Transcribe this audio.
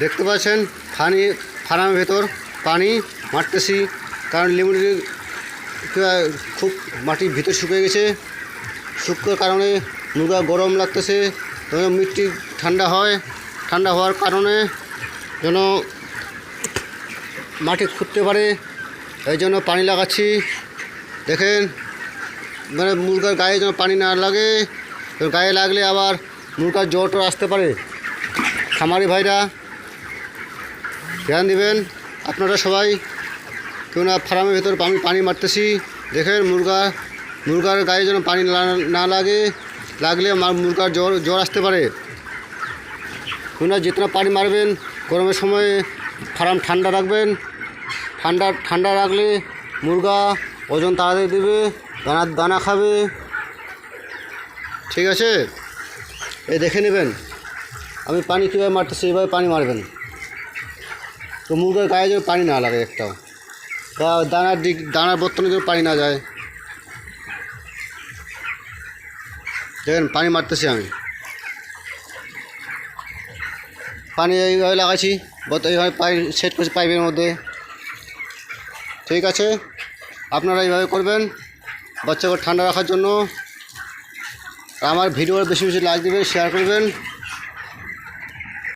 দেখতে পাচ্ছেন ফার্মের ভেতর পানি মারতেছি, কারণ লেবুটি খুব মাটির ভিতর শুকিয়ে গেছে। শুকোর কারণে মুরগা গরম লাগতেছে, মিটটি ঠান্ডা হয়। ঠান্ডা হওয়ার কারণে যেন মাটি খুঁড়তে পারে, এই জন্য পানি লাগাচ্ছি। দেখেন, মানে মুরগার গায়ে যেন পানি না লাগে, গায়ে লাগলে আবার মুরগার জ্বর আসতে পারে। খামারি ভাইরা ধ্যান দিবেন আপনারা সবাই, কেউ না ফার্মের ভেতর আমি পানি মারতেছি। দেখেন মুরগার গায়ে যেন পানি না লাগে, লাগলে মুরগার জ্বর আসতে পারে। কেউ না जितना পানি মারবেন, গরমের সময় ফার্ম ঠান্ডা রাখবেন। ঠান্ডা রাখলে মুরগা ওজন তাড়াতাড়ি দেবে, দানা খাবে। ঠিক আছে, এই দেখে নেবেন আমি পানি কীভাবে মারতেছি, এইভাবে পানি মারবেন, তো মুরগার গায়ে যেন পানি না লাগে একটাও, বা দানার বর্তনে যেন পানি না যায়। দেখেন পানি মারতেছি আমি, পানি এইভাবে লাগাচ্ছি, এইভাবে সেট করছি পাইপের মধ্যে। ঠিক আছে, আপনারা এইভাবে করবেন বাচ্চাকে ঠান্ডা রাখার জন্য। আমার ভিডিও বেশি বেশি লাইক দেবেন, শেয়ার করবেন।